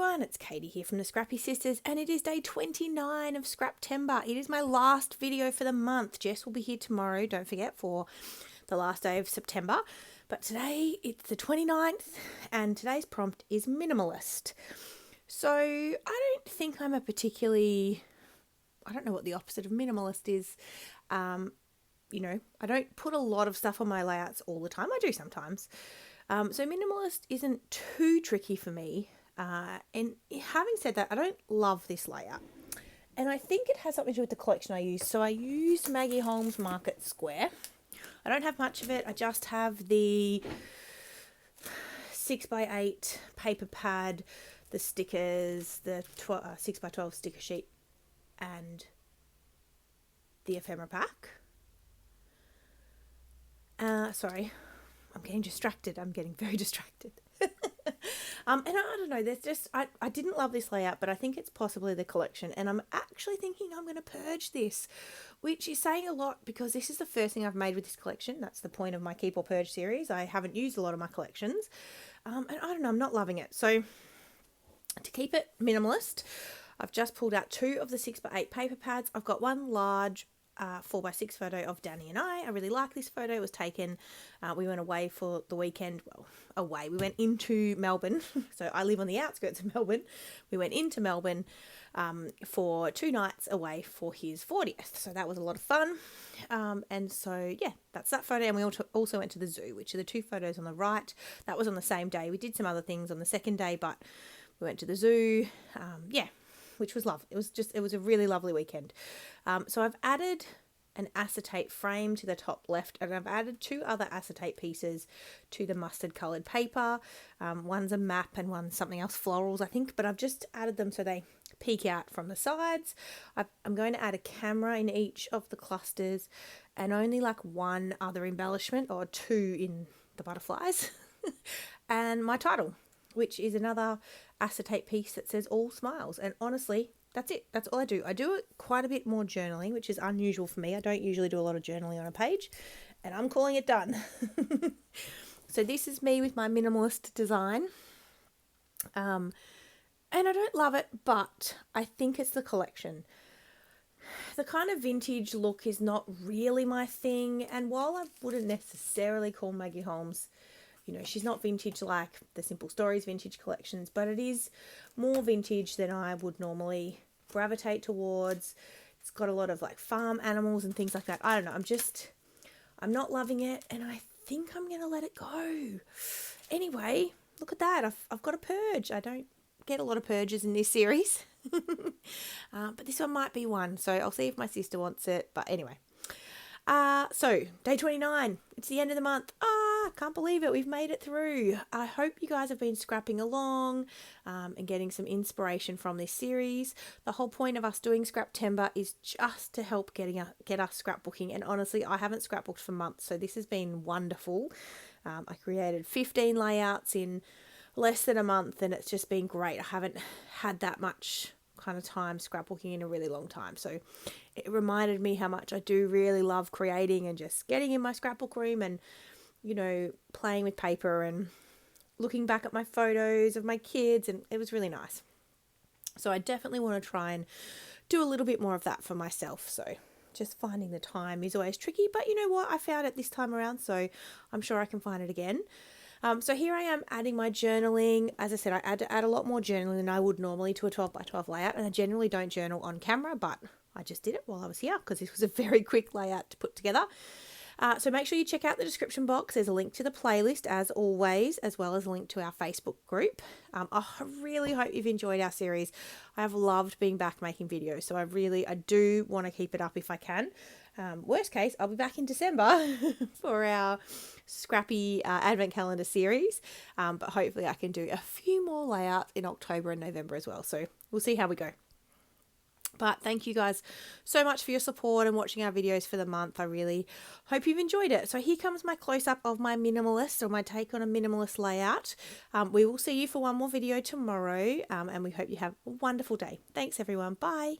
everyone, it's Katie here from the Scrappy Sisters, and it is day 29 of Scraptember. It is my last video for the month. Jess will be here tomorrow, don't forget, for the last day of September. But today it's the 29th, and today's prompt is minimalist. So I don't think I'm a particularly, I don't know what the opposite of minimalist is. You know, I don't put a lot of stuff on my layouts all the time. I do sometimes. So minimalist isn't too tricky for me. And having said that, I don't love this layout. And I think it has something to do with the collection I use. So I used Maggie Holmes Market Square. I don't have much of it. I just have the 6x8 paper pad, the stickers, the 6x12 sticker sheet, and the ephemera pack. Sorry, I'm getting distracted. I'm getting very distracted. And I don't know, there's just, I didn't love this layout, but I think it's possibly the collection. And I'm actually thinking I'm going to purge this, which is saying a lot because this is the first thing I've made with this collection. That's the point of my Keep or Purge series. I haven't used a lot of my collections. And I don't know, I'm not loving it. So to keep it minimalist, I've just pulled out 2 of the 6x8 paper pads. I've got one large 4x6 photo of Danny and I really like this photo. It was taken, we went away for the weekend, we went into Melbourne. So I live on the outskirts of Melbourne. We went into Melbourne for 2 nights away for his 40th. So that was a lot of fun. And so, yeah, that's that photo. And we also went to the zoo, which are the 2 photos on the right. That was on the same day. We did some other things on the second day, but we went to the zoo. Which was lovely. It was a really lovely weekend. So I've added an acetate frame to the top left, and I've added 2 other acetate pieces to the mustard coloured paper. One's a map and one's something else, florals, I think, but I've just added them so they peek out from the sides. I'm going to add a camera in each of the clusters and only like 1 other embellishment, or 2 in the butterflies, and my title, which is another acetate piece that says all smiles. And honestly, that's it. That's all I do. I do it quite a bit more journaling, which is unusual for me. I don't usually do a lot of journaling on a page, and I'm calling it done. So this is me with my minimalist design. And I don't love it, but I think it's the collection. The kind of vintage look is not really my thing. And while I wouldn't necessarily call Maggie Holmes, you know, she's not vintage like the Simple Stories vintage collections, but it is more vintage than I would normally gravitate towards. It's got a lot of like farm animals and things like that. I don't know. I'm not loving it, and I think I'm going to let it go. Anyway, look at that. I've got a purge. I don't get a lot of purges in this series, but this one might be one. So I'll see if my sister wants it. But anyway. So day 29, it's the end of the month. Can't believe it. We've made it through. I hope you guys have been scrapping along, and getting some inspiration from this series. The whole point of us doing Scraptember is just to help get us scrapbooking. And honestly, I haven't scrapbooked for months, so this has been wonderful. I created 15 layouts in less than a month, and it's just been great. I haven't had that much kind of time scrapbooking in a really long time, so it reminded me how much I do really love creating and just getting in my scrapbook room and, you know, playing with paper and looking back at my photos of my kids, and it was really nice. So I definitely want to try and do a little bit more of that for myself. So just finding the time is always tricky, but you know what, I found it this time around, so I'm sure I can find it again. So here I am adding my journaling. As I said, I had to add a lot more journaling than I would normally to a 12x12 layout, and I generally don't journal on camera, but I just did it while I was here because this was a very quick layout to put together. So make sure you check out the description box. There's a link to the playlist as always, as well as a link to our Facebook group. I really hope you've enjoyed our series. I have loved being back making videos, so I do want to keep it up if I can. Worst case, I'll be back in December for our Scrappy Advent Calendar series, but hopefully I can do a few more layouts in October and November as well, so we'll see how we go. But thank you guys so much for your support and watching our videos for the month. I really hope you've enjoyed it. So here comes my close-up of my minimalist, or my take on a minimalist layout. We will see you for one more video tomorrow, and we hope you have a wonderful day. Thanks everyone. Bye.